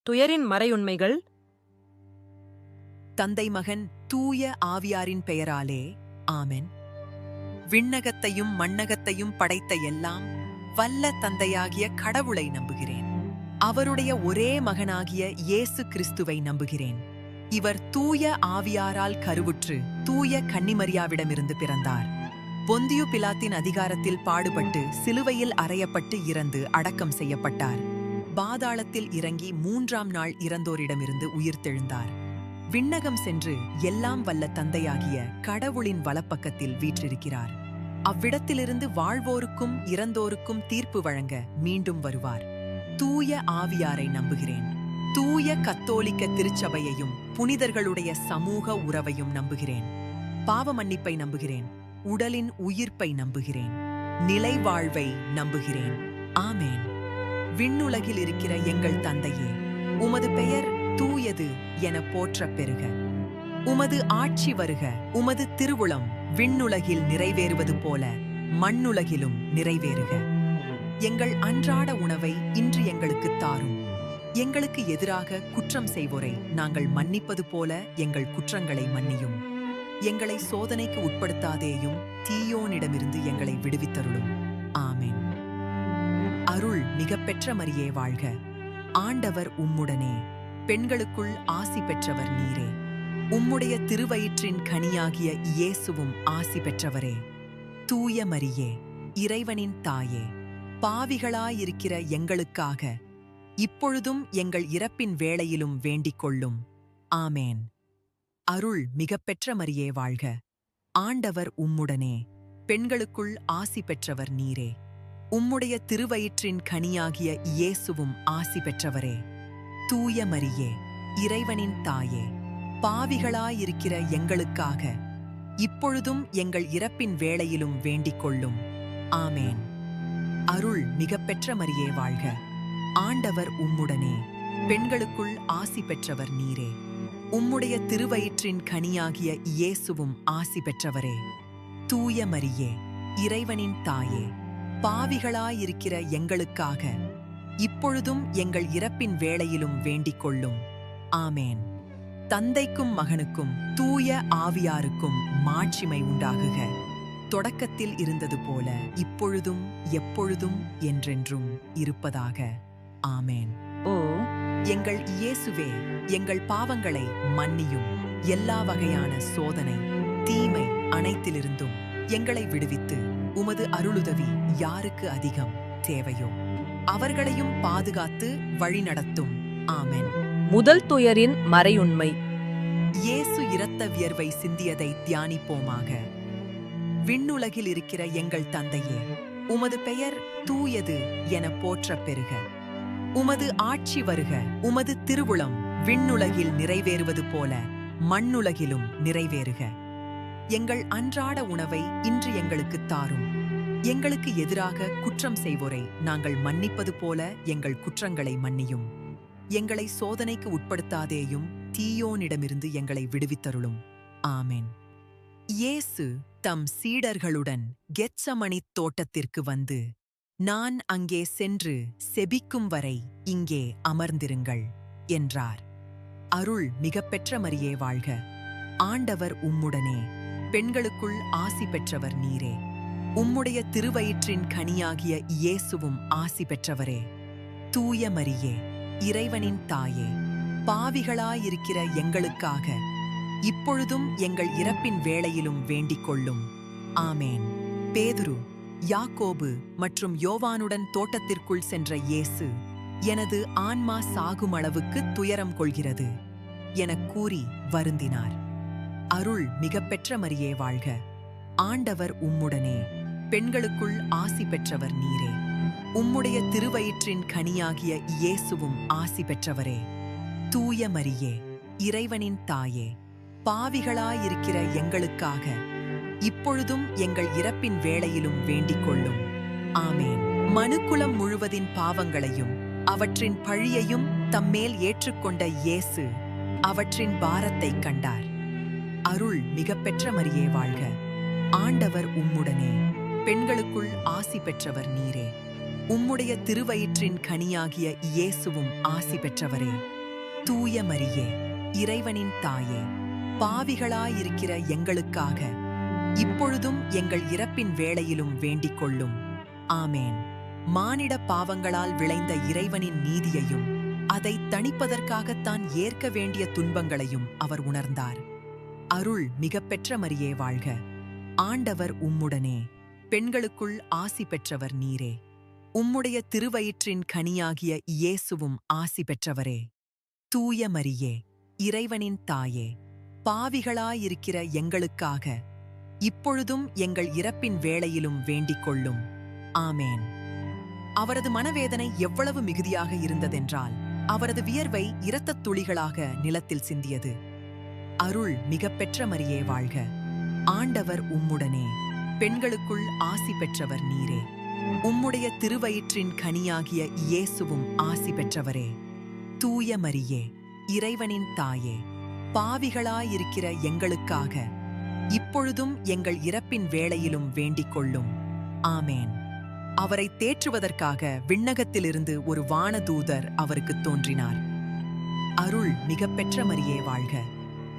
துயரின் மறையுண்மைகள். தந்தை மகன் தூய ஆவியாரின் பெயராலே ஆமென். விண்ணகத்தையும் மண்ணகத்தையும் படைத்த எல்லாம் வல்ல தந்தையாகிய கடவுளை நம்புகிறேன். அவருடைய ஒரே மகனாகிய இயேசு கிறிஸ்துவை நம்புகிறேன். இவர் தூய ஆவியாரால் கருவுற்று தூய கன்னிமரியாவிடமிருந்து பிறந்தார். பொந்தியு பிலாத்தின் அதிகாரத்தில் பாடுபட்டு சிலுவையில் அறையப்பட்டு இறந்து அடக்கம் செய்யப்பட்டார். பாதாளத்தில் இறங்கி 3ஆம் நாள் இறந்தோரிடமிருந்து உயிர்த்தெழுந்தார். விண்ணகம் சென்று எல்லாம் வல்ல தந்தையாகிய கடவுளின் வலப்பக்கத்தில் வீற்றிருக்கிறார். அவ்விடத்திலிருந்து வாழ்வோருக்கும் இறந்தோருக்கும் தீர்ப்பு வழங்க மீண்டும் வருவார். தூய ஆவியாரை நம்புகிறேன். தூய கத்தோலிக்க திருச்சபையையும் புனிதர்களுடைய சமூக உறவையும் நம்புகிறேன். பாவ மன்னிப்பை நம்புகிறேன். உடலின் உயிர்ப்பை நம்புகிறேன். நிலை வாழ்வை நம்புகிறேன். ஆமேன். விண்ணுலகில் இருக்கிற எங்கள் தந்தையே, உமது பெயர் தூயது என போற்றப் பெறுக. உமது ஆட்சி வருக. உமது திருவுளம் விண்ணுலகில் நிறைவேறுவது போல மண்ணுலகிலும் நிறைவேறுக. எங்கள் அன்றாட உணவை இன்று எங்களுக்குத் தாரும். எங்களுக்கு எதிராக குற்றம் செய்வோரை நாங்கள் மன்னிப்பது போல எங்கள் குற்றங்களை மன்னியும். எங்களை சோதனைக்கு உட்படுத்தாதேயும், தீயோனிடமிருந்து எங்களை விடுவித்தருளும். ஆமென். அருள் மிகப்பெற்ற மரியே வாழ்க. ஆண்டவர் உம்முடனே. பெண்களுக்குள் ஆசி பெற்றவர் நீரே. உம்முடைய திருவயிற்றின் கனியாகிய இயேசுவும் ஆசி பெற்றவரே. தூய மரியே, இறைவனின் தாயே, பாவிகளாயிருக்கிற எங்களுக்காக இப்பொழுதும் எங்கள் இறப்பின் வேளையிலும் வேண்டிக் கொள்ளும். ஆமேன். அருள் மிகப்பெற்ற மரியே வாழ்க. ஆண்டவர் உம்முடனே. பெண்களுக்குள் ஆசி பெற்றவர் நீரே. உம்முடைய திருவயிற்றின் கனியாகிய இயேசுவும் ஆசி பெற்றவரே. தூய மரியே, இறைவனின் தாயே, பாவிகளாயிருக்கிற எங்களுக்காக இப்பொழுதும் எங்கள் இறப்பின் வேளையிலும் வேண்டிக் கொள்ளும். ஆமேன். அருள் மிகப்பெற்ற மரியே வாழ்க. ஆண்டவர் உம்முடனே. பெண்களுக்குள் ஆசி பெற்றவர் நீரே. உம்முடைய திருவயிற்றின் கனியாகிய இயேசுவும் ஆசி பெற்றவரே. தூய மரியே, இறைவனின் தாயே, பாவிகளாயிருக்கிற எங்களுக்காக இப்பொழுதும் எங்கள் இறப்பின் வேளையிலும் வேண்டிக் கொள்ளும். ஆமேன். தந்தைக்கும் மகனுக்கும் தூய ஆவியாருக்கும் மாட்சிமை உண்டாகுக. தொடக்கத்தில் இருந்தது போல இப்பொழுதும் எப்பொழுதும் என்றென்றும் இருப்பதாக. ஆமேன். ஓ எங்கள் இயேசுவே, எங்கள் பாவங்களை மன்னியும். எல்லா வகையான சோதனை, தீமை அனைத்திலிருந்தும் எங்களை விடுவித்து உமது அருளுதவி யாருக்கு அதிகம் தேவையோ அவர்களையும் பாதுகாத்து வழிநடத்தும். ஆமென். முதல் துயரின் மறையுண்மை. இயேசு இரத்த வியர்வை சிந்தியதை தியானிப்போமாக. விண்ணுலகில் இருக்கிற எங்கள் தந்தையே, உமது பெயர் தூயது என போற்றப் பெறுக. உமது ஆட்சி வருக. உமது திருவுளம் விண்ணுலகில் நிறைவேறுவது போல மண்ணுலகிலும் நிறைவேறுக. எங்கள் அன்றாட உணவை இன்று எங்களுக்குத் தாரும். எங்களுக்கு எதிராக குற்றம் செய்வோரை நாங்கள் மன்னிப்பது போல எங்கள் குற்றங்களை மன்னியும். எங்களை சோதனைக்கு உட்படுத்தாதேயும், தீயோனிடமிருந்து எங்களை விடுவித்தருளும். ஆமென். இயேசு தம் சீடர்களுடன் கெத்சமனித் தோட்டத்திற்கு வந்து, நான் அங்கே சென்று செபிக்கும் வரை இங்கே அமர்ந்திருங்கள் என்றார். அருள் மிகப்பெற்ற மரியே வாழ்க. ஆண்டவர் உம்முடனே. பெண்களுக்குள் ஆசி பெற்றவர் நீரே. உம்முடைய திருவயிற்றின் கனியாகிய இயேசுவும் ஆசி பெற்றவரே. தூய மரியே, இறைவனின் தாயே, பாவிகளாயிருக்கிற எங்களுக்காக இப்பொழுதும் எங்கள் இறப்பின் வேளையிலும் வேண்டிக் கொள்ளும். ஆமேன். பேதுரு, யாக்கோபு மற்றும் யோவானுடன் தோட்டத்திற்குள் சென்ற இயேசு, எனது ஆன்மா சாகுமளவுக்கு துயரம் கொள்கிறது எனக் கூறி வருந்தினார். அருள் மிகப்பெற்ற மரியே வாழ்க. ஆண்டவர் உம்முடனே. பெண்களுக்குள் ஆசி பெற்றவர் நீரே. உம்முடைய திருவயிற்றின் கனியாகிய இயேசுவும் ஆசி பெற்றவரே. தூய மரியே, இறைவனின் தாயே, பாவிகளாயிருக்கிற எங்களுக்காக இப்பொழுதும் எங்கள் இறப்பின் வேளையிலும் வேண்டிக் கொள்ளும். ஆமேன். மனுக்குலம் முழுவதின் பாவங்களையும் அவற்றின் பழியையும் தம்மேல் ஏற்றுக்கொண்ட இயேசு அவற்றின் பாரத்தைக் கண்டார். அருள் மிகப்பெற்ற மரியே வாழ்க. ஆண்டவர் உம்முடனே. பெண்களுக்குள் ஆசி பெற்றவர் நீரே. உம்முடைய திருவயிற்றின் கனியாகிய இயேசுவும் ஆசி பெற்றவரே. தூய மரியே, இறைவனின் தாயே, பாவிகளாயிருக்கிற எங்களுக்காக இப்பொழுதும் எங்கள் இறப்பின் வேளையிலும் வேண்டிக் கொள்ளும். ஆமேன். மானிட பாவங்களால் விளைந்த இறைவனின் நீதியையும் அதை தணிப்பதற்காகத்தான் ஏற்க வேண்டிய துன்பங்களையும் அவர் உணர்ந்தார். அருள் மிகப்பெற்ற மரியே வாழ்க. ஆண்டவர் உம்முடனே, பெண்களுக்குள் ஆசி பெற்றவர் நீரே. உம்முடைய திருவயிற்றின் கனியாகிய இயேசுவும் ஆசி பெற்றவரே. தூய மரியே, இறைவனின் தாயே, பாவிகளாயிருக்கிற எங்களுக்காக இப்பொழுதும் எங்கள் இறப்பின் வேளையிலும் வேண்டிக் கொள்ளும். ஆமேன். அவரது மனவேதனை எவ்வளவு மிகுதியாக இருந்ததென்றால் அவரது வியர்வை இரத்தத் துளிகளாக நிலத்தில் சிந்தியது. அருள் மிகப்பெற்ற மரியே வாழ்க. ஆண்டவர் உம்முடனே, பெண்களுக்குள் ஆசி பெற்றவர் நீரே. உம்முடைய திருவயிற்றின் கனியாகிய இயேசுவும் ஆசி பெற்றவரே. தூய மரியே, இறைவனின் தாயே, பாவிகளாயிருக்கிற எங்களுக்காக இப்பொழுதும் எங்கள் இறப்பின் வேளையிலும் வேண்டிக் கொள்ளும். ஆமேன். அவரை தேற்றுவதற்காக விண்ணகத்திலிருந்து ஒரு வானதூதர் அவருக்குத் தோன்றினார். அருள் மிகப்பெற்ற மரியே வாழ்க.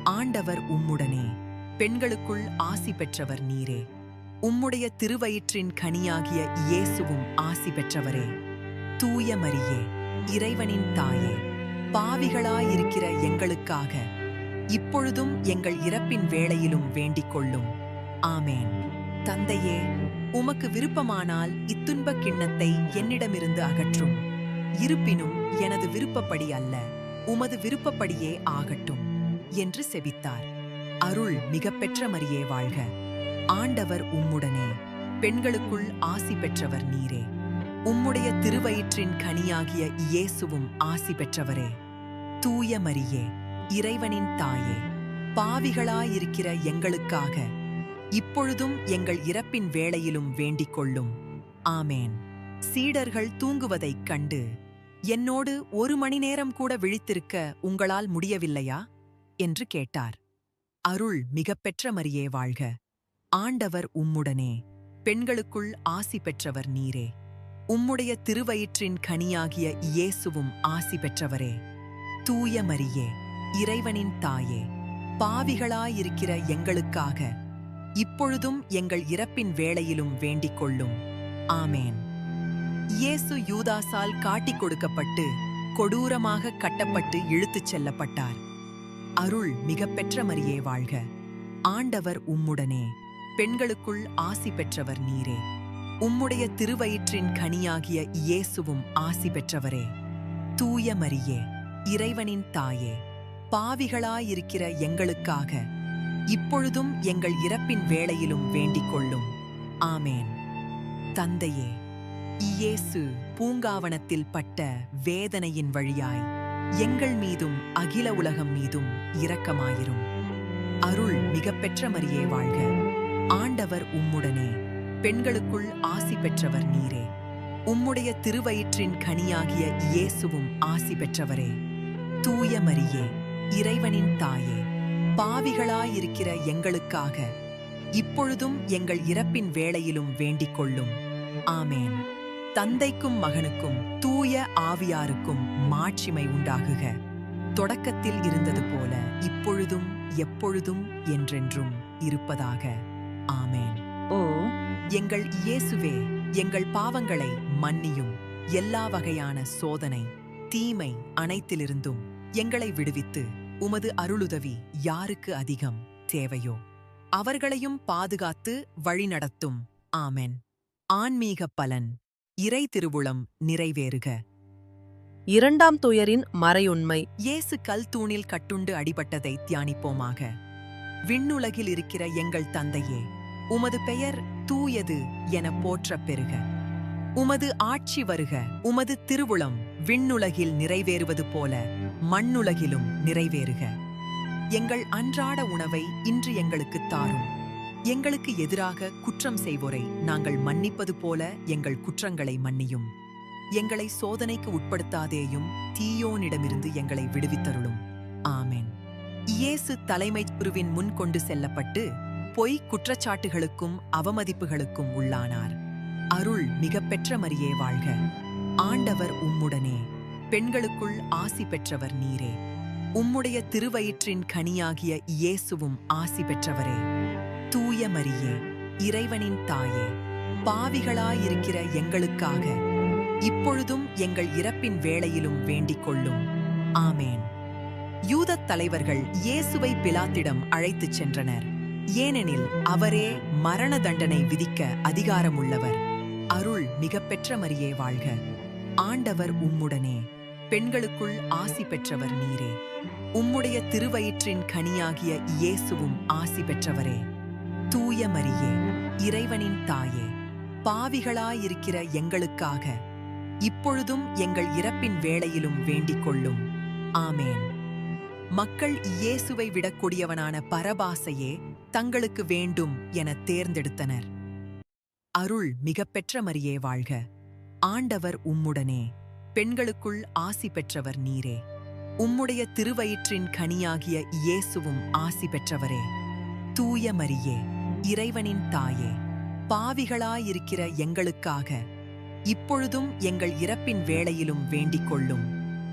ஆண்டவர் உம்முடனே, பெண்களுக்குள் ஆசி பெற்றவர் நீரே. உம்முடைய திருவயிற்றின் கனியாகிய இயேசுவும் ஆசி பெற்றவரே. தூய மரியே, இறைவனின் தாயே, பாவிகளாயிருக்கிற எங்களுக்காக இப்பொழுதும் எங்கள் இறப்பின் வேளையிலும் வேண்டிக் கொள்ளும். ஆமேன். தந்தையே, உமக்கு விருப்பமானால் இத்துன்பக் கிண்ணத்தை என்னிடமிருந்து அகற்றும். இருப்பினும் எனது விருப்பப்படி அல்ல, உமது விருப்பப்படியே ஆகட்டும் என்று செபித்தார். அருள் மிகப்பெற்ற மரியே வாழ்க. ஆண்டவர் உம்முடனே, பெண்களுக்குள் ஆசி பெற்றவர் நீரே. உம்முடைய திருவயிற்றின் கனியாகிய இயேசுவும் ஆசி பெற்றவரே. தூய மரியே, இறைவனின் தாயே, பாவிகளாயிருக்கிற எங்களுக்காக இப்பொழுதும் எங்கள் இறப்பின் வேளையிலும் வேண்டிக் கொள்ளும். ஆமேன். சீடர்கள் தூங்குவதைக் கண்டு, என்னோடு 1 மணி நேரம் கூட விழித்திருக்க உங்களால் முடியவில்லையா என்று கேட்டார். அருள் மிகப்பெற்ற மரியே வாழ்க. ஆண்டவர் உம்முடனே, பெண்களுக்குள் ஆசி பெற்றவர் நீரே. உம்முடைய திருவயிற்றின் கனியாகிய இயேசுவும் ஆசி பெற்றவரே. தூய மரியே, இறைவனின் தாயே, பாவிகளாயிருக்கிற எங்களுக்காக இப்பொழுதும் எங்கள் இறப்பின் வேளையிலும் வேண்டிக் கொள்ளும். ஆமேன். இயேசு யூதாசால் காட்டிக் கொடுக்கப்பட்டு கொடூரமாக கட்டப்பட்டு இழுத்துச் செல்லப்பட்டார். அருள் மிகப்பெற்ற மரியே வாழ்க. ஆண்டவர் உம்முடனே, பெண்களுக்குள் ஆசி பெற்றவர் நீரே. உம்முடைய திருவயிற்றின் கனியாகிய இயேசுவும் ஆசி பெற்றவரே. தூய மரியே, இறைவனின் தாயே, பாவிகளாயிருக்கிற எங்களுக்காக இப்பொழுதும் எங்கள் இறப்பின் வேளையிலும் வேண்டிக் கொள்ளும். ஆமேன். தந்தையே, இயேசு பூங்காவனத்தில் பட்ட வேதனையின் வழியாய் எங்கள் மீதும் அகில உலகம் மீதும் இரக்கமாயிரும். அருள் மிகப்பெற்ற மரியே வாழ்க. ஆண்டவர் உம்முடனே, பெண்களுக்குள் ஆசி பெற்றவர் நீரே. உம்முடைய திருவயிற்றின் கனியாகிய இயேசுவும் ஆசி பெற்றவரே. தூய மரியே, இறைவனின் தாயே, பாவிகளாயிருக்கிற எங்களுக்காக இப்பொழுதும் எங்கள் இறப்பின் வேளையிலும் வேண்டிக் கொள்ளும். ஆமேன். தந்தைக்கும் மகனுக்கும் தூய ஆவியாருக்கும் மாட்சிமை உண்டாகுக. தொடக்கத்தில் இருந்தது போல இப்பொழுதும் எப்பொழுதும் என்றென்றும் இருப்பதாக. ஆமேன். ஓ எங்கள் இயேசுவே, எங்கள் பாவங்களை மன்னியும். எல்லா வகையான சோதனை, தீமை அனைத்திலிருந்தும் எங்களை விடுவித்து உமது அருளுதவி யாருக்கு அதிகம் தேவையோ அவர்களையும் பாதுகாத்து வழிநடத்தும். ஆமென். ஆன்மீக பலன். இறை திருவுளம் நிறைவேறுக. 2ஆம் துயரின் மறையுண்மை. இயேசு கல் தூணில் கட்டுண்டு அடிபட்டதை தியானிப்போமாக. விண்ணுலகில் இருக்கிற எங்கள் தந்தையே, உமது பெயர் தூயது என போற்றப் பெறுக. உமது ஆட்சி வருக. உமது திருவுளம் விண்ணுலகில் நிறைவேறுவது போல மண்ணுலகிலும் நிறைவேறுக. எங்கள் அன்றாட உணவை இன்று எங்களுக்குத் தாரும். எங்களுக்கு எதிராக குற்றம் செய்வோரை நாங்கள் மன்னிப்பது போல எங்கள் குற்றங்களை மன்னியும். எங்களை சோதனைக்கு உட்படுத்தாதேயும், தீயோனிடமிருந்து எங்களை விடுவித்தருளும். ஆமென். இயேசு தலைமைச் குருவின் முன் கொண்டு செல்லப்பட்டு பொய் குற்றச்சாட்டுகளுக்கும் அவமதிப்புகளுக்கும் உள்ளானார். அருள் மிகப்பெற்ற மரியே வாழ்க. ஆண்டவர் உம்முடனே, பெண்களுக்குள் ஆசி பெற்றவர் நீரே. உம்முடைய திருவயிற்றின் கனியாகிய இயேசுவும் ஆசி பெற்றவரே. தூய மரியே, இறைவனின் தாயே, பாவிகளாயிருக்கிற எங்களுக்காக இப்பொழுதும் எங்கள் இறப்பின் வேளையிலும் வேண்டிக் கொள்ளும். ஆமேன். யூதத் தலைவர்கள் இயேசுவை பிலாத்திடம் அழைத்துச் சென்றனர். ஏனெனில் அவரே மரண தண்டனை விதிக்க அதிகாரமுள்ளவர். அருள் மிகப்பெற்ற மரியே வாழ்க. ஆண்டவர் உம்முடனே. பெண்களுக்குள் ஆசி பெற்றவர் நீரே. உம்முடைய திருவயிற்றின் கனியாகிய இயேசுவும் ஆசி பெற்றவரே. தூய மரியே, இறைவனின் தாயே, பாவிகளாயிருக்கிற எங்களுக்காக இப்பொழுதும் எங்கள் இறப்பின் வேளையிலும் வேண்டிக் கொள்ளும். ஆமேன். மக்கள் இயேசுவை விடக் கொடியவனான பரபாசையே தங்களுக்கு வேண்டும் என தேர்ந்தெடுத்தனர். அருள் மிகப்பெற்ற மரியே வாழ்க. ஆண்டவர் உம்முடனே. பெண்களுக்குள் ஆசி பெற்றவர் நீரே. உம்முடைய திருவயிற்றின் கனியாகிய இயேசுவும் ஆசி பெற்றவரே. தூய மரியே, இறைவனின் தாயே, பாவிகளாயிருக்கிற எங்களுக்காக இப்பொழுதும் எங்கள் இறப்பின் வேளையிலும் வேண்டிக் கொள்ளும்.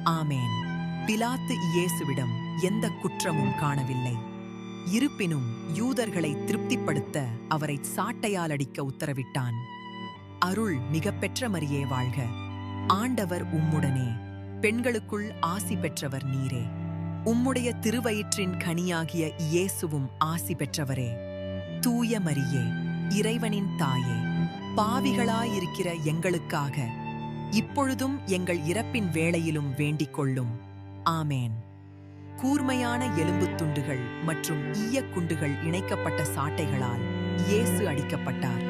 ஆமேன். பிலாத்து இயேசுவிடம் எந்த குற்றமும் காணவில்லை. இருப்பினும் யூதர்களை திருப்திப்படுத்த அவரை சாட்டையால் அடிக்க உத்தரவிட்டான். அருள் மிகப்பெற்ற மரியே வாழ்க. ஆண்டவர் உம்முடனே. பெண்களுக்குள் ஆசி பெற்றவர் நீரே. உம்முடைய திருவயிற்றின் கனியாகிய இயேசுவும் ஆசி பெற்றவரே. தூய மரியே, இறைவனின் தாயே, பாவிகளாயிருக்கிற எங்களுக்காக இப்பொழுதும் எங்கள் இறப்பின் வேளையிலும் வேண்டிக் கொள்ளும். ஆமேன். கூர்மையான எலும்புத் துண்டுகள் மற்றும் ஈயக்குண்டுகள் இணைக்கப்பட்ட சாட்டைகளால் இயேசு அடிக்கப்பட்டார்.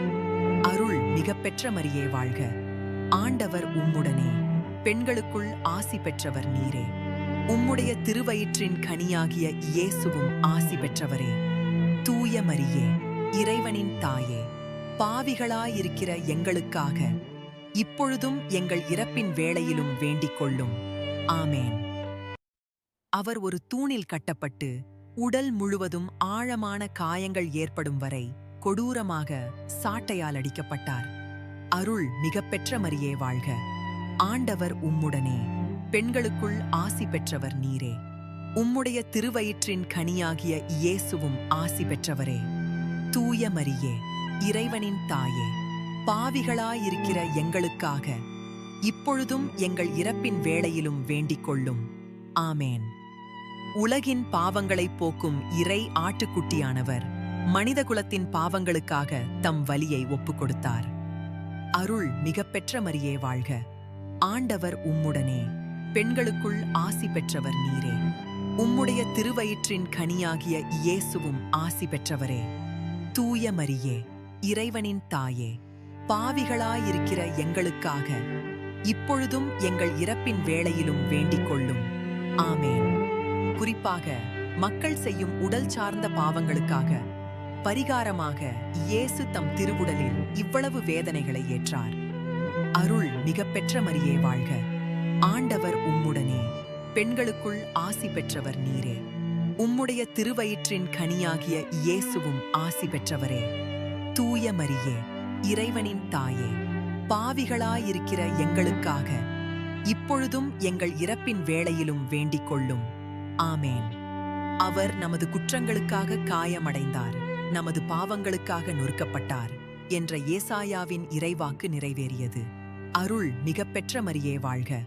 அருள் மிகப்பெற்ற மரியே வாழ்க. ஆண்டவர் உம்முடனே. பெண்களுக்குள் ஆசி பெற்றவர் நீரே. உம்முடைய திருவயிற்றின் கனியாகிய இயேசுவும் ஆசி பெற்றவரே. தூய மரியே, இறைவனின் தாயே, பாவிகளாயிருக்கிற எங்களுக்காக இப்பொழுதும் எங்கள் இறப்பின் வேளையிலும் வேண்டிக் கொள்ளும். ஆமேன். அவர் ஒரு தூணில் கட்டப்பட்டு உடல் முழுவதும் ஆழமான காயங்கள் ஏற்படும் வரை கொடூரமாக சாட்டையால் அடிக்கப்பட்டார். அருள் மிகப்பெற்ற மரியே வாழ்க. ஆண்டவர் உம்முடனே. பெண்களுக்குள் ஆசி பெற்றவர் நீரே. உம்முடைய திருவயிற்றின் கனியாகிய இயேசுவும் ஆசி பெற்றவரே. தூய மரியே, இறைவனின் தாயே, பாவிகளாயிருக்கிற எங்களுக்காக இப்பொழுதும் எங்கள் இறப்பின் வேளையிலும் வேண்டிக் கொள்ளும். ஆமேன். உலகின் பாவங்களைப் போக்கும் இறை ஆட்டுக்குட்டியானவர் மனிதகுலத்தின் பாவங்களுக்காக தம் வலியை ஒப்புக் கொடுத்தார். அருள் மிகப்பெற்ற மரியே வாழ்க. ஆண்டவர் உம்முடனே. பெண்களுக்குள் ஆசி பெற்றவர் நீரே. உம்முடைய திருவயிற்றின் கனியாகிய இயேசுவும் ஆசி பெற்றவரே. தூய மரியே, இறைவனின் தாயே, பாவிகளாயிருக்கிற எங்களுக்காக இப்பொழுதும் எங்கள் இறப்பின் வேளையிலும் வேண்டிக் கொள்ளும். ஆமேன். குறிப்பாக மக்கள் செய்யும் உடல் சார்ந்த பாவங்களுக்காக பரிகாரமாக இயேசு தம் திருவுடலில் இவ்வளவு வேதனைகளை ஏற்றார். அருள் மிகப்பெற்ற மரியே வாழ்க. ஆண்டவர் உம்முடனே. பெண்களுக்குள் ஆசி பெற்றவர் நீரே. உம்முடைய திருவயிற்றின் கனியாகிய இயேசுவும் ஆசி பெற்றவரே. தூய மரியே, இறைவனின் தாயே, பாவிகளாயிருக்கிற எங்களுக்காக இப்பொழுதும் எங்கள் இறப்பின் வேளையிலும் வேண்டிக் கொள்ளும். ஆமேன். அவர் நமது குற்றங்களுக்காக காயமடைந்தார், நமது பாவங்களுக்காக நொறுக்கப்பட்டார் என்ற ஏசாயாவின் இறைவாக்கு நிறைவேறியது. அருள் மிகப்பெற்ற மரியே வாழ்க.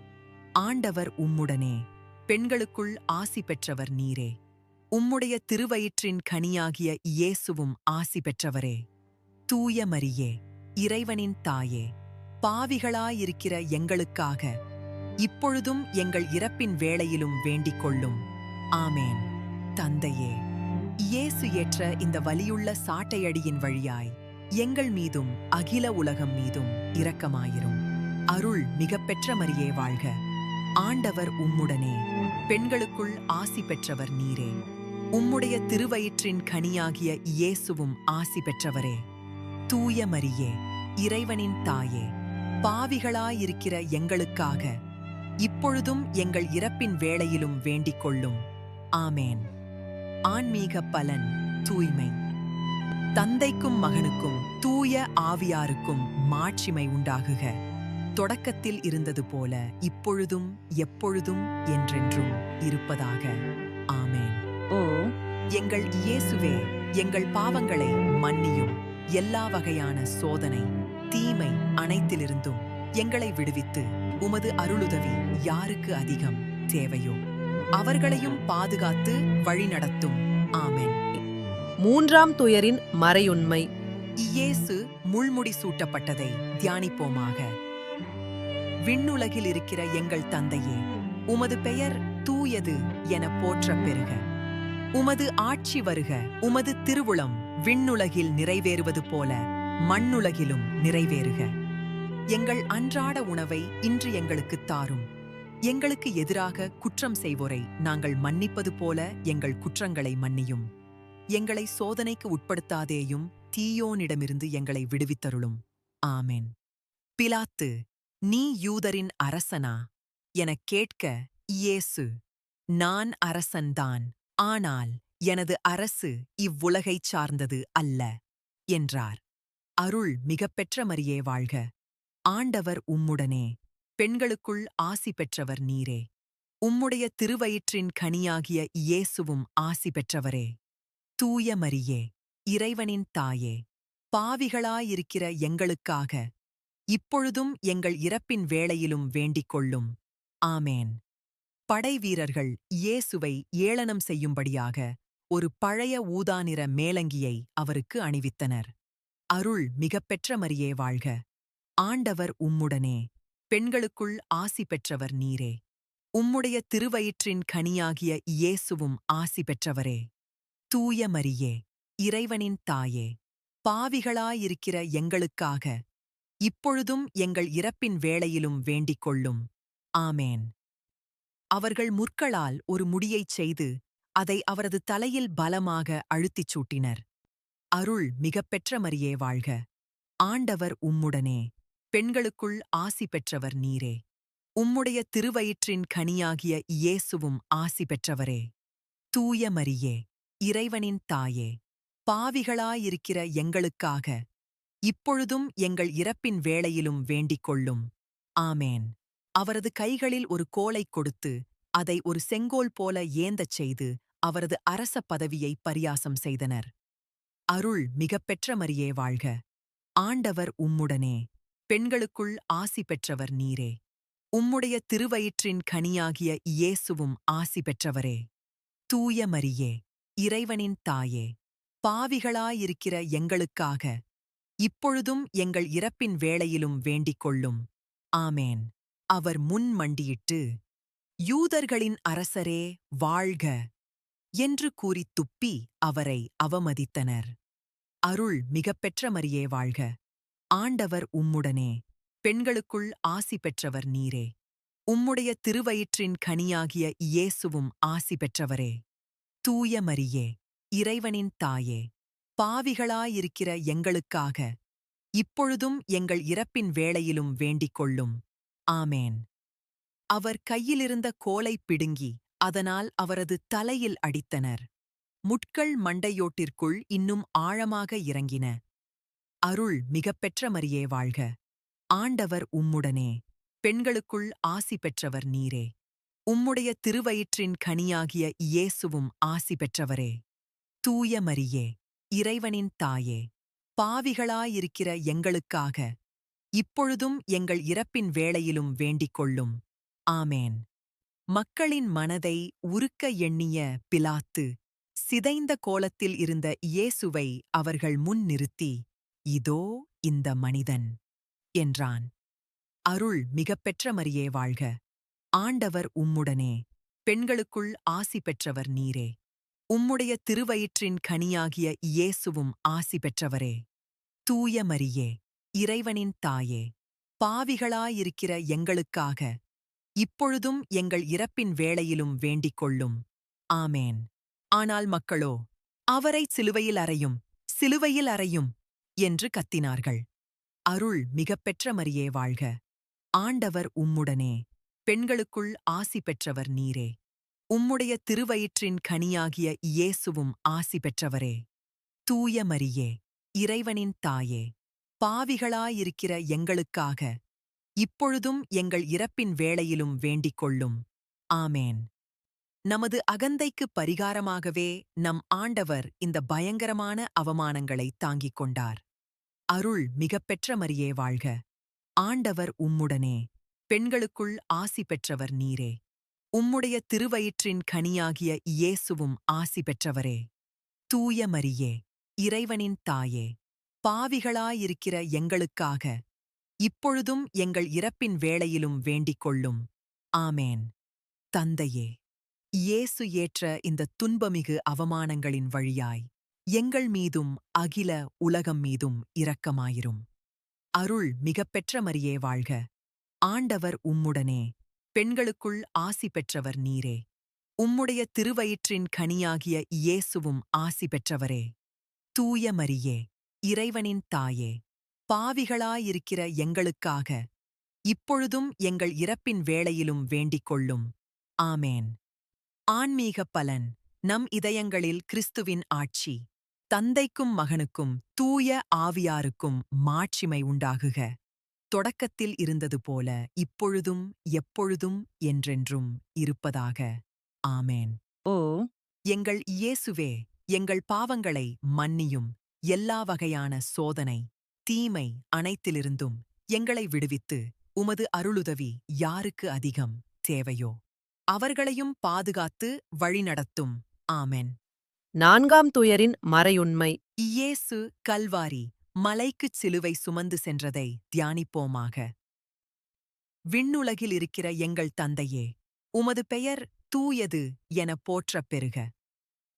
ஆண்டவர் உம்முடனே. பெண்களுக்குள் ஆசி பெற்றவர் நீரே. உம்முடைய திருவயிற்றின் கனியாகிய இயேசுவும் ஆசி பெற்றவரே. தூய மரியே, இறைவனின் தாயே, பாவிகளாயிருக்கிற எங்களுக்காக இப்பொழுதும் எங்கள் இறப்பின் வேளையிலும் வேண்டிக் கொள்ளும். ஆமேன். தந்தையே, இயேசு ஏற்ற இந்த வலியுள்ள சாட்டையடியின் வழியாய் எங்கள் மீதும் அகில உலகம் மீதும் இரக்கமாயிரும். அருள் மிகப்பெற்ற மரியே வாழ்க. ஆண்டவர் உம்முடனே. பெண்களுக்குள் ஆசி பெற்றவர் நீரே. உம்முடைய திருவயிற்றின் கனியாகிய இயேசுவும் ஆசி பெற்றவரே. தூய மரியே, இறைவனின் தாயே, பாவிகளாயிருக்கிற எங்களுக்காக இப்பொழுதும் எங்கள் இறப்பின் வேளையிலும் வேண்டிக் கொள்ளும். ஆமேன். ஆன்மீக பலன் தூய்மை. தந்தைக்கும் மகனுக்கும் தூய ஆவியாருக்கும் மாட்சிமை உண்டாகுக. தொடக்கத்தில் இருந்தது போல இப்பொழுதும் எப்பொழுதும் என்றென்றும் இருப்பதாக. ஆமென். ஓ எங்கள் இயேசுவே, எங்கள் பாவங்களை மன்னியும். எல்லா வகையான சோதனை, தீமை அனைத்திலிருந்தும் எங்களை விடுவித்து உமது அருளுதவி யாருக்கு அதிகம் தேவையோ அவர்களையும் பாதுகாத்து வழிநடத்தும். ஆமென். மூன்றாம் துயரின் மறையுண்மை. இயேசு முள்முடி சூட்டப்பட்டதை தியானிப்போமாக. விண்ணுலகில் இருக்கிற எங்கள் தந்தையே, உமது பெயர் தூயது என போற்றப் பெறுக. உமது ஆட்சி வருக. உமது திருவுளம் விண்ணுலகில் நிறைவேறுவது போல மண்ணுலகிலும் நிறைவேறுக. எங்கள் அன்றாட உணவை இன்று எங்களுக்குத் தாரும். எங்களுக்கு எதிராக குற்றம் செய்வோரை நாங்கள் மன்னிப்பது போல எங்கள் குற்றங்களை மன்னியும். எங்களை சோதனைக்கு உட்படுத்தாதேயும், தீயோனிடமிருந்து எங்களை விடுவித்தருளும். ஆமென். பிலாத்து, நீ யூதரின் அரசனா எனக் கேட்க இயேசு, நான் அரசன்தான், ஆனால் எனது அரசு இவ்வுலகைச் சார்ந்தது அல்ல என்றார். அருள் மிகப்பெற்ற மரியே வாழ்க. ஆண்டவர் உம்முடனே, பெண்களுக்குள் ஆசி பெற்றவர் நீரே. உம்முடைய திருவயிற்றின் கனியாகிய இயேசுவும் ஆசி பெற்றவரே. தூய மரியே, இறைவனின் தாயே, பாவிகளாயிருக்கிற எங்களுக்காக இப்பொழுதும் எங்கள் இறப்பின் வேளையிலும் வேண்டிக் கொள்ளும். ஆமேன். படைவீரர்கள் இயேசுவை ஏளனம் செய்யும்படியாக ஒரு பழைய ஊதாநிற மேலங்கியை அவருக்கு அணிவித்தனர். அருள் மிகப்பெற்ற மரியே வாழ்க. ஆண்டவர் உம்முடனே, பெண்களுக்குள் ஆசி பெற்றவர் நீரே. உம்முடைய திருவயிற்றின் கனியாகிய இயேசுவும் ஆசி பெற்றவரே. தூய மரியே, இறைவனின் தாயே, பாவிகளாயிருக்கிற எங்களுக்காக இப்பொழுதும் எங்கள் இறப்பின் வேளையிலும் வேண்டிக் கொள்ளும். ஆமேன். அவர்கள் முற்களால் ஒரு முடியைச் செய்து அதை அவரது தலையில் பலமாக அழுத்திச் சூட்டினர். அருள் மிகப்பெற்ற மரியே வாழ்க. ஆண்டவர் உம்முடனே, பெண்களுக்குள் ஆசி பெற்றவர் நீரே. உம்முடைய திருவயிற்றின் கனியாகிய இயேசுவும் ஆசி பெற்றவரே. தூய மரியே, இறைவனின் தாயே, பாவிகளாயிருக்கிற எங்களுக்காக இப்பொழுதும் எங்கள் இறப்பின் வேளையிலும் வேண்டிக் கொள்ளும். ஆமேன். அவரது கைகளில் ஒரு கோலைக் கொடுத்து அதை ஒரு செங்கோல் போல ஏந்தச் செய்து அவரது அரச பதவியை பரியாசம் செய்தனர். அருள் மிகப்பெற்ற மரியே வாழ்க. ஆண்டவர் உம்முடனே, பெண்களுக்குள் ஆசி பெற்றவர் நீரே. உம்முடைய திருவயிற்றின் கனியாகிய இயேசுவும் ஆசி பெற்றவரே. தூய மரியே, இறைவனின் தாயே, பாவிகளாயிருக்கிற எங்களுக்காக இப்பொழுதும் எங்கள் இறப்பின் வேளையிலும் வேண்டிக் கொள்ளும். ஆமேன். அவர் முன் மண்டியிட்டு, யூதர்களின் அரசரே வாழ்க என்று கூறித் துப்பி அவரை அவமதித்தனர். அருள் மிகப்பெற்ற மரியே வாழ்க. ஆண்டவர் உம்முடனே, பெண்களுக்குள் ஆசி பெற்றவர் நீரே. உம்முடைய திருவயிற்றின் கனியாகிய இயேசுவும் ஆசி பெற்றவரே. தூய மரியே, இறைவனின் தாயே, பாவிகளாயிருக்கிற எங்களுக்காக இப்பொழுதும் எங்கள் இறப்பின் வேளையிலும் வேண்டிக் கொள்ளும். ஆமேன். அவர் கையிலிருந்த கோலைப் பிடுங்கி அதனால் அவரது தலையில் அடித்தனர். முட்கள் மண்டையோட்டிற்குள் இன்னும் ஆழமாக இறங்கின. அருள் மிகப்பெற்ற மரியே வாழ்க. ஆண்டவர் உம்முடனே, பெண்களுக்குள் ஆசி பெற்றவர் நீரே. உம்முடைய திருவயிற்றின் கனியாகிய இயேசுவும் ஆசி பெற்றவரே. தூய மரியே, இறைவனின் தாயே, பாவிகளாயிருக்கிற எங்களுக்காக இப்பொழுதும் எங்கள் இறப்பின் வேளையிலும் வேண்டிக் கொள்ளும். ஆமேன். மக்களின் மனதை உருக்க எண்ணிய பிலாத்து சிதைந்த கோலத்தில் இருந்த இயேசுவை அவர்கள் முன் நிறுத்தி, இதோ இந்த மனிதன் என்றான். அருள் மிகப்பெற்ற மரியே வாழ்க. ஆண்டவர் உம்முடனே, பெண்களுக்குள் ஆசி பெற்றவர் நீரே. உம்முடைய திருவயிற்றின் கனியாகிய இயேசுவும் ஆசி பெற்றவரே. தூய மரியே, இறைவனின் தாயே, பாவிகளாயிருக்கிற எங்களுக்காக இப்பொழுதும் எங்கள் இறப்பின் வேளையிலும் வேண்டிக் கொள்ளும். ஆமேன். ஆனால் மக்களோ, அவரை சிலுவையில் அறையும், சிலுவையில் அறையும் என்று கத்தினார்கள். அருள் மிகப்பெற்ற மரியே வாழ்க. ஆண்டவர் உம்முடனே, பெண்களுக்குள் ஆசி பெற்றவர் நீரே. உம்முடைய திருவயிற்றின் கனியாகிய இயேசுவும் ஆசி பெற்றவரே. தூய மரியே, இறைவனின் தாயே, பாவிகளாயிருக்கிற எங்களுக்காக இப்பொழுதும் எங்கள் இறப்பின் வேளையிலும் வேண்டிக் கொள்ளும். ஆமேன். நமது அகந்தைக்கு பரிகாரமாகவே நம் ஆண்டவர் இந்த பயங்கரமான அவமானங்களை தாங்கிக் கொண்டார். அருள் மிகப்பெற்ற மரியே வாழ்க. ஆண்டவர் உம்முடனே, பெண்களுக்குள் ஆசி பெற்றவர் நீரே. உம்முடைய திருவயிற்றின் கனியாகிய இயேசுவும் ஆசி பெற்றவரே. தூய மரியே, இறைவனின் தாயே, பாவிகளாயிருக்கிற எங்களுக்காக இப்பொழுதும் எங்கள் இறப்பின் வேளையிலும் வேண்டிக் கொள்ளும். ஆமேன். தந்தையே, இயேசு ஏற்ற இந்த துன்பமிகு அவமானங்களின் வழியாய் எங்கள் மீதும் அகில உலகம் மீதும் இரக்கமாயிரும். அருள் மிகப்பெற்ற மரியே வாழ்க. ஆண்டவர் உம்முடனே, பெண்களுக்குள் ஆசி பெற்றவர் நீரே. உம்முடைய திருவயிற்றின் கனியாகிய இயேசுவும் ஆசி பெற்றவரே. தூய மரியே, இறைவனின் தாயே, பாவிகளாயிருக்கிற எங்களுக்காக இப்பொழுதும் எங்கள் இறப்பின் வேளையிலும் வேண்டிக் கொள்ளும். ஆமேன். ஆன்மீக பலன். நம் இதயங்களில் கிறிஸ்துவின் ஆட்சி. தந்தைக்கும் மகனுக்கும் தூய ஆவியாருக்கும் மாட்சிமை உண்டாகுக. தொடக்கத்தில் இருந்தது போல இப்பொழுதும் எப்பொழுதும் என்றென்றும் இருப்பதாக. ஆமேன். ஓ எங்கள் இயேசுவே, எங்கள் பாவங்களை மன்னியும். எல்லா வகையான சோதனை, தீமை அனைத்திலிருந்தும் எங்களை விடுவித்து உமது அருளுதவி யாருக்கு அதிகம் தேவையோ அவர்களையும் பாதுகாத்து வழிநடத்தும். ஆமென். 4ஆம் துயரின் மறையுண்மை. இயேசு கல்வாரி மலைக்குச் சிலுவை சுமந்து சென்றதை தியானிப்போமாக. விண்ணுலகில் இருக்கிற எங்கள் தந்தையே, உமது பெயர் தூயது எனப் போற்றப் பெறுக.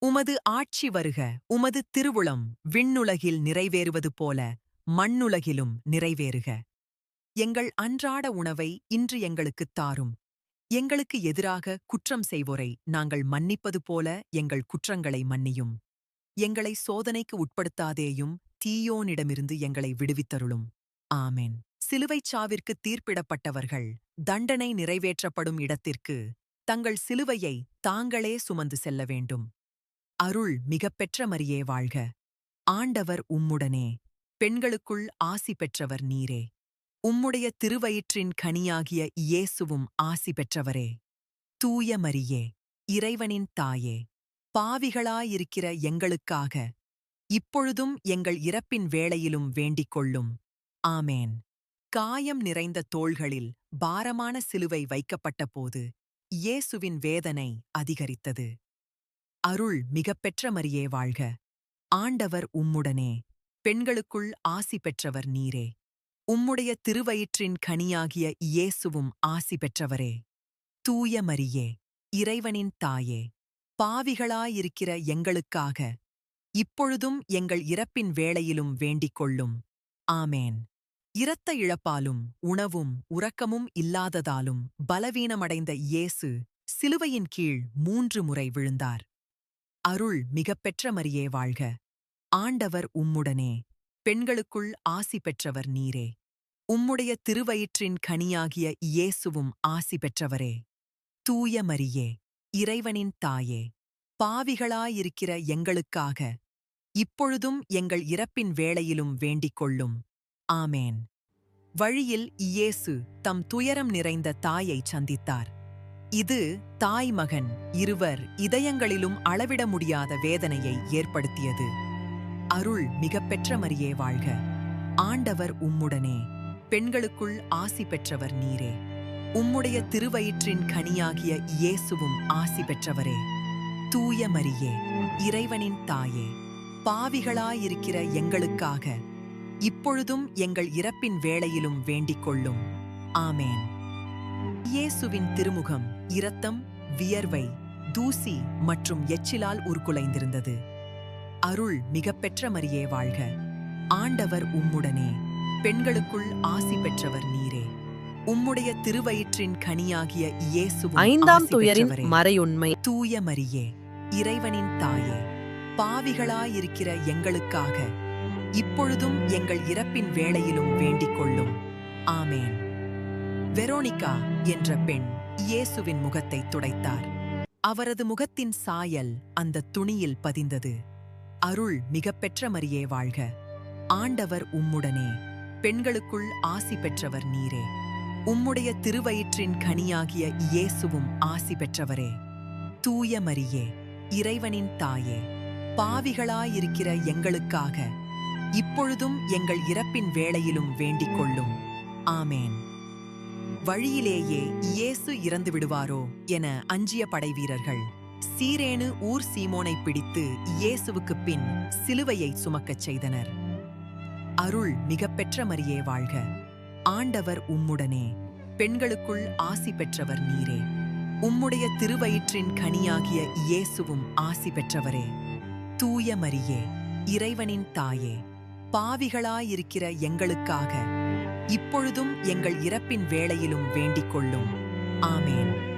உமது ஆட்சி வருக. உமது திருவுளம் விண்ணுலகில் நிறைவேறுவது போல மண்ணுலகிலும் நிறைவேறுக. எங்கள் அன்றாட உணவை இன்று எங்களுக்குத் தாரும். எங்களுக்கு எதிராக குற்றம் செய்வோரை நாங்கள் மன்னிப்பது போல எங்கள் குற்றங்களை மன்னியும். எங்களை சோதனைக்கு உட்படுத்தாதேயும், தீயோனிடமிருந்து எங்களை விடுவித்தருளும். ஆமென். சிலுவைச் சாவிற்கு தீர்ப்பிடப்பட்டவர்கள் தண்டனை நிறைவேற்றப்படும் இடத்திற்கு தங்கள் சிலுவையை தாங்களே சுமந்து செல்ல வேண்டும். அருள் மிகப்பெற்ற மரியே வாழ்க. ஆண்டவர் உம்முடனே, பெண்களுக்குள் ஆசி பெற்றவர் நீரே. உம்முடைய திருவயிற்றின் கனியாகிய இயேசுவும் ஆசி பெற்றவரே. தூய மரியே, இறைவனின் தாயே, பாவிகளாயிருக்கிற எங்களுக்காக இப்பொழுதும் எங்கள் இறப்பின் வேளையிலும் வேண்டிக் கொள்ளும். ஆமேன். காயம் நிறைந்த தோள்களில் பாரமான சிலுவை வைக்கப்பட்டபோது இயேசுவின் வேதனை அதிகரித்தது. அருள் மிகப்பெற்ற மரியே வாழ்க. ஆண்டவர் உம்முடனே, பெண்களுக்குள் ஆசி பெற்றவர் நீரே. உம்முடைய திருவயிற்றின் கனியாகிய இயேசுவும் ஆசி பெற்றவரே. தூய மரியே, இறைவனின் தாயே, பாவிகளாயிருக்கிற எங்களுக்காக இப்பொழுதும் எங்கள் இறப்பின் வேளையிலும் வேண்டிக் கொள்ளும். ஆமேன். இரத்த இழப்பாலும் உணவும் உறக்கமும் இல்லாததாலும் பலவீனமடைந்த இயேசு சிலுவையின் கீழ் 3 முறை விழுந்தார். அருள் மிகப்பெற்ற மரியே வாழ்க. ஆண்டவர் உம்முடனே, பெண்களுக்குள் ஆசி பெற்றவர் நீரே. உம்முடைய திருவயிற்றின் கனியாகிய இயேசுவும் ஆசி பெற்றவரே. தூய மரியே, இறைவனின் தாயே, பாவிகளாயிருக்கிற எங்களுக்காக இப்பொழுதும் எங்கள் இறப்பின் வேளையிலும் வேண்டிக் கொள்ளும். ஆமேன். வழியில் இயேசு தம் துயரம் நிறைந்த தாயைச் சந்தித்தார். இது தாய் மகன் இருவர் இதயங்களிலும் அளவிட முடியாத வேதனையை ஏற்படுத்தியது. அருள் மிகப்பெற்ற மரியே வாழ்க. ஆண்டவர் உம்முடனே, பெண்களுக்குள் ஆசி பெற்றவர் நீரே. உம்முடைய திருவயிற்றின் கனியாகிய இயேசுவும் ஆசி பெற்றவரே. தூய மரியே, இறைவனின் தாயே, பாவிகளாயிருக்கிற எங்களுக்காக இப்பொழுதும் எங்கள் இறப்பின் வேளையிலும் வேண்டிக் கொள்ளும். ஆமேன். இயேசுவின் திருமுகம் இரத்தம், வியர்வை, தூசி மற்றும் எச்சிலால் உருக்குலைந்திருந்தது. அருள் மிகப்பெற்ற மரியே வாழ்க. ஆண்டவர் உம்முடனே, பெண்களுக்குள் ஆசி பெற்றவர் நீரே. உம்முடைய திருவயிற்றின் கனியாகிய இயேசுவும் 5ஆம் ஆசி துயரின் பெற்றவரே. மறையுண்மை. தூய மரியே, இறைவனின் தாயே, பாவிகளாயிருக்கிற எங்களுக்காக இப்பொழுதும் எங்கள் இறப்பின் வேளையிலும் வேண்டிக் கொள்ளும். ஆமேன். வெரோனிகா என்ற பெண் இயேசுவின் முகத்தை துடைத்தார். அவரது முகத்தின் சாயல் அந்த துணியில் பதிந்தது. அருள் மிகப்பெற்ற மரியே வாழ்க. ஆண்டவர் உம்முடனே, பெண்களுக்குள் ஆசி பெற்றவர் நீரே. உம்முடைய திருவயிற்றின் கனியாகிய இயேசுவும் ஆசி பெற்றவரே. தூய மரியே, இறைவனின் தாயே, பாவிகளாயிருக்கிற எங்களுக்காக இப்பொழுதும் எங்கள் இறப்பின் வேளையிலும் வேண்டிக் கொள்ளும். ஆமேன். வழியிலேயே இயேசு இறந்து விடுவாரோ என அஞ்சிய படைவீரர்கள் சீரேனு ஊர் சீமோனை பிடித்து இயேசுவுக்குப் பின் சிலுவையை சுமக்கச் செய்தனர். அருள் மிகப்பெற்ற மரியே வாழ்க. ஆண்டவர் உம்முடனே, பெண்களுக்குள் ஆசி பெற்றவர் நீரே. உம்முடைய திருவயிற்றின் கனியாகிய இயேசுவும் ஆசி பெற்றவரே. தூய மரியே, இறைவனின் தாயே, பாவிகளாயிருக்கிற எங்களுக்காக இப்பொழுதும் எங்கள் இறப்பின் வேளையிலும் வேண்டிக் கொள்ளும். ஆமேன்.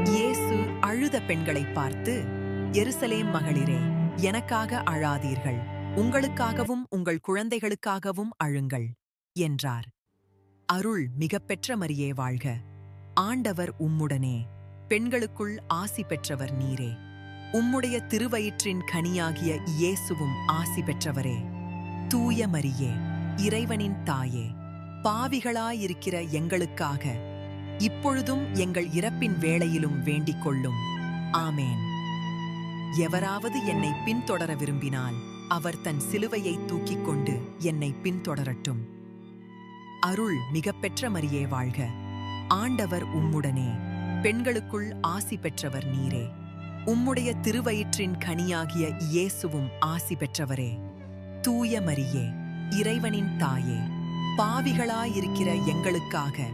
இயேசு அழுத பெண்களைப் பார்த்து, எருசலேம் மகளிரே, எனக்காக அழாதீர்கள், உங்களுக்காகவும் உங்கள் குழந்தைகளுக்காகவும் அழுங்கள் என்றார். அருள் மிகப்பெற்ற மரியே வாழ்க. ஆண்டவர் உம்முடனே, பெண்களுக்குள் ஆசி பெற்றவர் நீரே. உம்முடைய திருவயிற்றின் கனியாகிய இயேசுவும் ஆசி பெற்றவரே. தூய மரியே, இறைவனின் தாயே, பாவிகளாயிருக்கிற எங்களுக்காக இப்பொழுதும் எங்கள் இறப்பின் வேளையிலும் வேண்டிக் கொள்ளும். ஆமேன். எவராவது என்னை பின்தொடர விரும்பினால் அவர் தன் சிலுவையை தூக்கிக் கொண்டு என்னை பின்தொடரட்டும். அருள் மிகப்பெற்ற மரியே வாழ்க. ஆண்டவர் உம்முடனே, பெண்களுக்குள் ஆசி பெற்றவர் நீரே. உம்முடைய திருவயிற்றின் கனியாகிய இயேசுவும் ஆசி பெற்றவரே. தூய மரியே, இறைவனின் தாயே, பாவிகளாயிருக்கிற எங்களுக்காக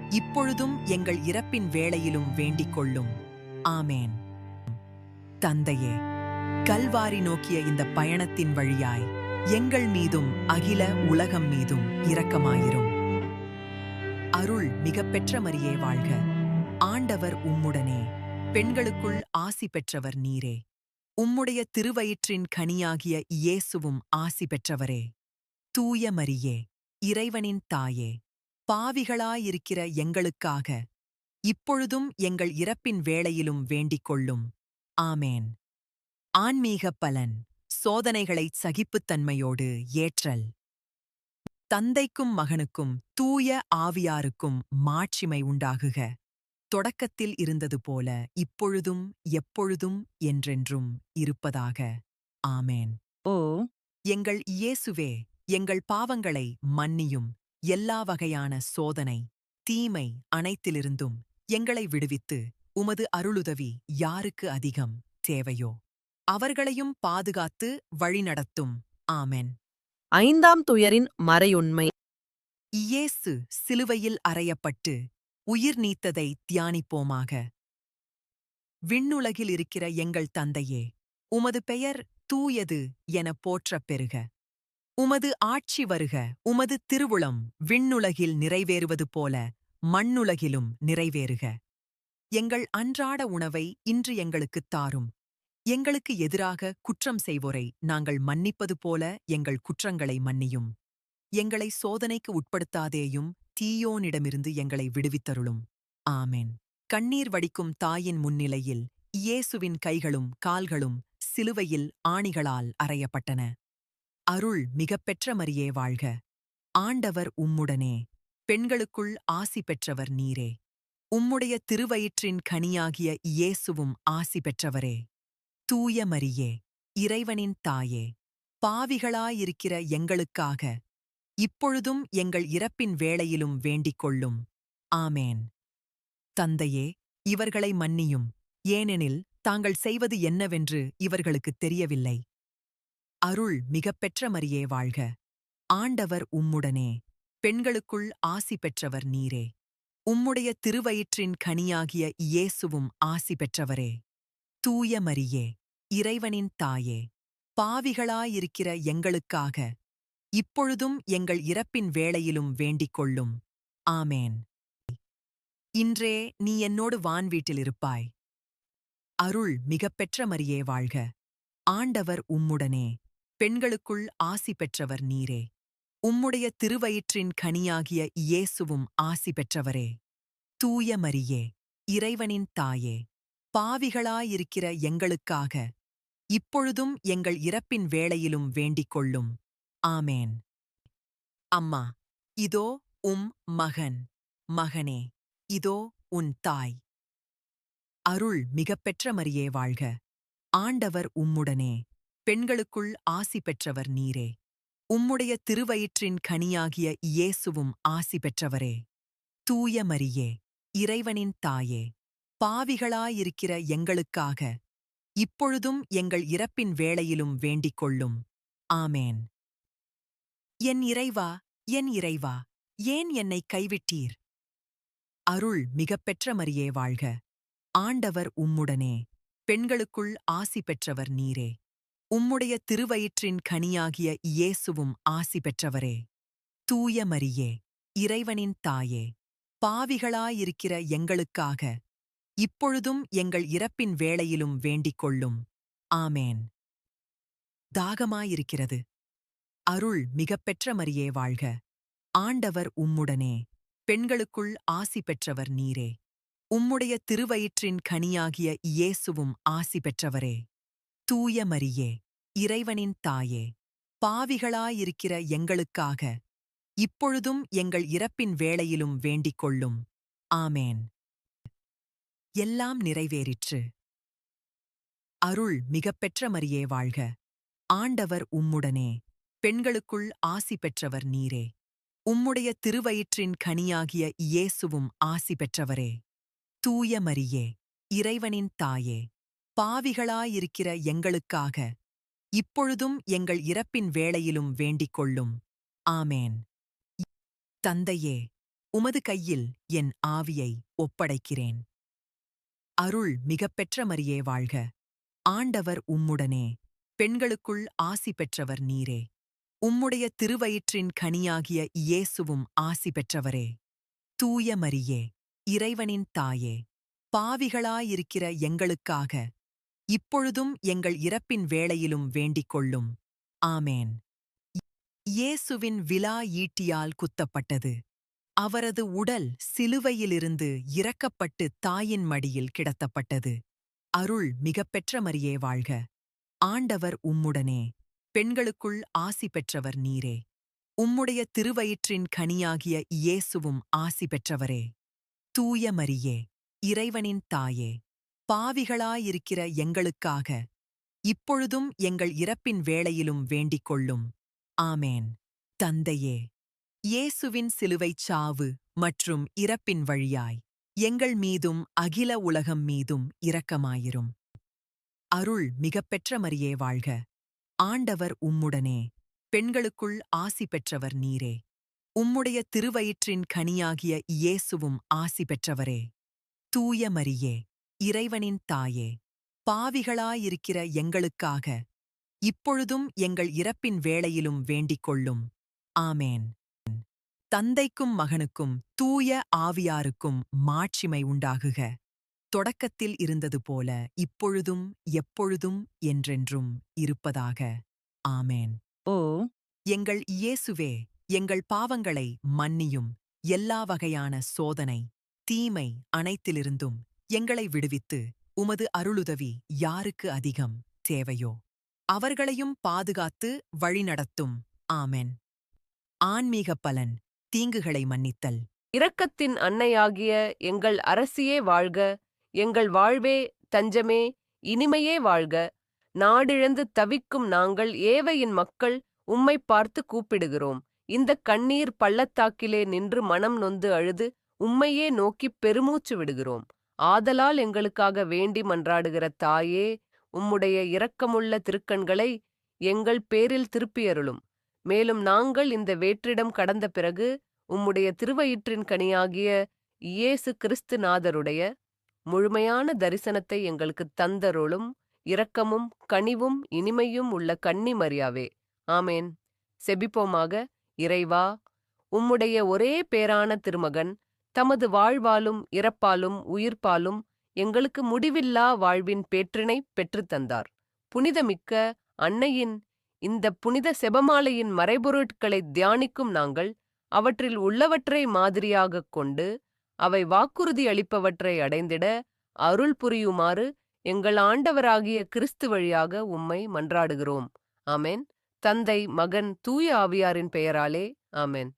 இப்பொழுதும் எங்கள் இறப்பின் வேளையிலும் வேண்டிக் கொள்ளும். ஆமேன். தந்தையே, கல்வாரி நோக்கிய இந்த பயணத்தின் வழியாய் எங்கள் மீதும் அகில உலகம் மீதும் இரக்கமாயிரும். அருள் மிகப்பெற்ற மரியே வாழ்க. ஆண்டவர் உம்முடனே, பெண்களுக்குள் ஆசி பெற்றவர் நீரே. உம்முடைய திருவயிற்றின் கனியாகிய இயேசுவும் ஆசி பெற்றவரே. தூய மரியே, இறைவனின் தாயே, பாவிகளாயிருக்கிற எங்களுக்காக இப்பொழுதும் எங்கள் இறப்பின் வேளையிலும் வேண்டிக் கொள்ளும். ஆமேன். ஆன்மீக பலன். சோதனைகளை சகிப்புத்தன்மையோடு ஏற்றல். தந்தைக்கும் மகனுக்கும் தூய ஆவியாருக்கும் மாட்சிமை உண்டாகுக. தொடக்கத்தில் இருந்தது போல இப்பொழுதும் எப்பொழுதும் என்றென்றும் இருப்பதாக. ஆமேன். ஓ எங்கள் இயேசுவே, எங்கள் பாவங்களை மன்னியும். எல்லா வகையான சோதனை, தீமை அனைத்திலிருந்தும் எங்களை விடுவித்து உமது அருளுதவி யாருக்கு அதிகம் தேவையோ அவர்களையும் பாதுகாத்து வழிநடத்தும். ஆமென். 5ஆம் துயரின் மறையுண்மை. இயேசு சிலுவையில் அறையப்பட்டு உயிர் நீத்ததை தியானிப்போமாக. விண்ணுலகில் இருக்கிற எங்கள் தந்தையே, உமது பெயர் தூயது எனப் போற்றப் பெறுக. உமது ஆட்சி வருக. உமது திருவுளம் விண்ணுலகில் நிறைவேறுவது போல மண்ணுலகிலும் நிறைவேறுக. எங்கள் அன்றாட உணவை இன்று எங்களுக்குத் தாரும். எங்களுக்கு எதிராக குற்றம் செய்வோரை நாங்கள் மன்னிப்பது போல எங்கள் குற்றங்களை மன்னியும். எங்களை சோதனைக்கு உட்படுத்தாதேயும், தீயோனிடமிருந்து எங்களை விடுவித்தருளும். ஆமென். கண்ணீர் வடிக்கும் தாயின் முன்னிலையில் இயேசுவின் கைகளும் கால்களும் சிலுவையில் ஆணிகளால் அறையப்பட்டன. அருள் மிகப்பெற்ற மரியே வாழ்க. ஆண்டவர் உம்முடனே, பெண்களுக்குள் ஆசி பெற்றவர் நீரே. உம்முடைய திருவயிற்றின் கனியாகிய இயேசுவும் ஆசி பெற்றவரே. தூய மரியே, இறைவனின் தாயே, பாவிகளாயிருக்கிற எங்களுக்காக இப்பொழுதும் எங்கள் இறப்பின் வேளையிலும் வேண்டிக் கொள்ளும். ஆமேன். தந்தையே, இவர்களை மன்னியும், ஏனெனில் தாங்கள் செய்வது என்னவென்று இவர்களுக்குத் தெரியவில்லை. அருள் மிகப்பெற்ற மரியே வாழ்க. ஆண்டவர் உம்முடனே, பெண்களுக்குள் ஆசி பெற்றவர் நீரே. உம்முடைய திருவயிற்றின் கனியாகிய இயேசுவும் ஆசி பெற்றவரே. தூய மரியே, இறைவனின் தாயே, பாவிகளாயிருக்கிற எங்களுக்காக இப்பொழுதும் எங்கள் இறப்பின் வேளையிலும் வேண்டிக் கொள்ளும். ஆமேன். இன்றே நீ என்னோடு வான்வீட்டில் இருப்பாய். அருள் மிகப்பெற்ற மரியே வாழ்க. ஆண்டவர் உம்முடனே, பெண்களுக்குள் ஆசி பெற்றவர் நீரே. உம்முடைய திருவயிற்றின் கனியாகிய இயேசுவும் ஆசி பெற்றவரே. தூய மரியே, இறைவனின் தாயே, பாவிகளாயிருக்கிற எங்களுக்காக இப்பொழுதும் எங்கள் இறப்பின் வேளையிலும் வேண்டிக் கொள்ளும். ஆமேன். அம்மா, இதோ உம் மகன். மகனே, இதோ உன் தாய். அருள் மிகப்பெற்ற மரியே வாழ்க. ஆண்டவர் உம்முடனே, பெண்களுக்குள் ஆசி பெற்றவர் நீரே. உம்முடைய திருவயிற்றின் கனியாகிய இயேசுவும் ஆசி பெற்றவரே. தூய மரியே, இறைவனின் தாயே, பாவிகளாயிருக்கிற எங்களுக்காக, இப்பொழுதும் எங்கள் இறப்பின் வேளையிலும் வேண்டிக் கொள்ளும். ஆமேன். என் இறைவா, என் இறைவா, ஏன் என்னை கைவிட்டீர்? அருள் மிகப்பெற்ற மரியே வாழ்க. ஆண்டவர் உம்முடனே, பெண்களுக்குள் ஆசி பெற்றவர் நீரே. உம்முடைய திருவயிற்றின் கனியாகிய இயேசுவும் ஆசி பெற்றவரே. தூய மரியே, இறைவனின் தாயே, பாவிகளாயிருக்கிற எங்களுக்காக, இப்பொழுதும் எங்கள் இறப்பின் வேளையிலும் வேண்டிக் கொள்ளும். ஆமேன். தாகமாயிருக்கிறது. அருள் மிகப்பெற்ற மரியே வாழ்க. ஆண்டவர் உம்முடனே, பெண்களுக்குள் ஆசி பெற்றவர் நீரே. உம்முடைய திருவயிற்றின் கனியாகிய இயேசுவும் ஆசி பெற்றவரே. தூய மரியே, இறைவனின் தாயே, பாவிகளாயிருக்கிற எங்களுக்காக, இப்பொழுதும் எங்கள் இறப்பின் வேளையிலும் வேண்டிக் கொள்ளும். ஆமேன். எல்லாம் நிறைவேறிற்று. அருள் மிகப்பெற்ற மரியே வாழ்க. ஆண்டவர் உம்முடனே, பெண்களுக்குள் ஆசி பெற்றவர் நீரே. உம்முடைய திருவயிற்றின் கனியாகிய இயேசுவும் ஆசி பெற்றவரே. தூய மரியே, இறைவனின் தாயே, பாவிகளாயிருக்கிற எங்களுக்காக, இப்பொழுதும் எங்கள் இறப்பின் வேளையிலும் வேண்டிக் கொள்ளும். ஆமேன். தந்தையே, உமது கையில் என் ஆவியை ஒப்படைக்கிறேன். அருள் மிகப்பெற்ற மரியே வாழ்க. ஆண்டவர் உம்முடனே, பெண்களுக்குள் ஆசி பெற்றவர் நீரே. உம்முடைய திருவயிற்றின் கனியாகிய இயேசுவும் ஆசி பெற்றவரே. தூய மரியே, இறைவனின் தாயே, பாவிகளாயிருக்கிற எங்களுக்காக, இப்பொழுதும் எங்கள் இறப்பின் வேளையிலும் வேண்டிக் கொள்ளும். ஆமேன். இயேசுவின் விலா ஈட்டியால் குத்தப்பட்டது. அவரது உடல் சிலுவையிலிருந்து இறக்கப்பட்டு தாயின் மடியில் கிடத்தப்பட்டது. அருள் மிகப்பெற்ற மரியே வாழ்க. ஆண்டவர் உம்முடனே, பெண்களுக்குள் ஆசி பெற்றவர் நீரே. உம்முடைய திருவயிற்றின் கனியாகிய இயேசுவும் ஆசி பெற்றவரே. தூய மரியே, இறைவனின் தாயே, பாவிகளாயிருக்கிற எங்களுக்காக, இப்பொழுதும் எங்கள் இறப்பின் வேளையிலும் வேண்டிக் கொள்ளும். ஆமேன். தந்தையே, இயேசுவின் சிலுவைச் சாவு மற்றும் இறப்பின் வழியாய், எங்கள் மீதும் அகில உலகம் மீதும் இரக்கமாயிரும். அருள் மிகப்பெற்ற மரியே வாழ்க. ஆண்டவர் உம்முடனே, பெண்களுக்குள் ஆசி பெற்றவர் நீரே. உம்முடைய திருவயிற்றின் கனியாகிய இயேசுவும் ஆசி பெற்றவரே. தூய மரியே, இறைவனின் தாயே, பாவிகளாயிருக்கிற எங்களுக்காக, இப்பொழுதும் எங்கள் இறப்பின் வேளையிலும் வேண்டிக் கொள்ளும். ஆமேன். தந்தைக்கும் மகனுக்கும் தூய ஆவியாருக்கும் மாட்சிமை உண்டாகுக. தொடக்கத்தில் இருந்தது போல இப்பொழுதும் எப்பொழுதும் என்றென்றும் இருப்பதாக. ஆமேன். ஓ எங்கள் இயேசுவே, எங்கள் பாவங்களை மன்னியும். எல்லா வகையான சோதனை, தீமை அனைத்திலிருந்தும் எங்களை விடுவித்து, உமது அருளுதவி யாருக்கு அதிகம் தேவையோ அவர்களையும் பாதுகாத்து வழிநடத்தும். ஆமென். ஆன்மீக பலன்: தீங்குகளை மன்னித்தல். இரக்கத்தின் அன்னையாகிய எங்கள் அரசியே வாழ்க. எங்கள் வாழ்வே தஞ்சமே இனிமையே வாழ்க. நாடிழந்து தவிக்கும் நாங்கள் ஏவையின் மக்கள் உம்மை பார்த்து கூப்பிடுகிறோம். இந்தக் கண்ணீர் பள்ளத்தாக்கிலே நின்று மனம் நொந்து அழுது உம்மையே நோக்கிப் பெருமூச்சு விடுகிறோம். ஆதலால் எங்களுக்காக வேண்டி மன்றாடுகிற தாயே, உம்முடைய இரக்கமுள்ள திருக்கண்களை எங்கள் பேரில் திருப்பியருளும். மேலும் நாங்கள் இந்த வேற்றிடம் கடந்த பிறகு உம்முடைய திருவயிற்றின் கனியாகிய இயேசு கிறிஸ்து நாதருடைய முழுமையான தரிசனத்தை எங்களுக்குத் தந்தருளும். இரக்கமும் கனிவும் இனிமையும் உள்ள கன்னி மரியாவே. ஆமேன். செபிப்போமாக. இறைவா, உம்முடைய ஒரே பேரான திருமகன் தமது வாழ்வாலும் இறப்பாலும் உயிர்ப்பாலும் எங்களுக்கு முடிவில்லா வாழ்வின் பேற்றினை பெற்றுத்தந்தார். புனிதமிக்க அன்னையின் இந்த புனித செபமாலையின் மறைபொருட்களைத் தியானிக்கும் நாங்கள் அவற்றில் உள்ளவற்றை மாதிரியாகக் கொண்டு அவை வாக்குறுதி அளிப்பவற்றை அடைந்திட அருள் புரியுமாறு எங்கள் ஆண்டவராகிய கிறிஸ்து வழியாக உம்மை மன்றாடுகிறோம். ஆமென். தந்தை, மகன், தூய ஆவியாரின் பெயராலே. ஆமென்.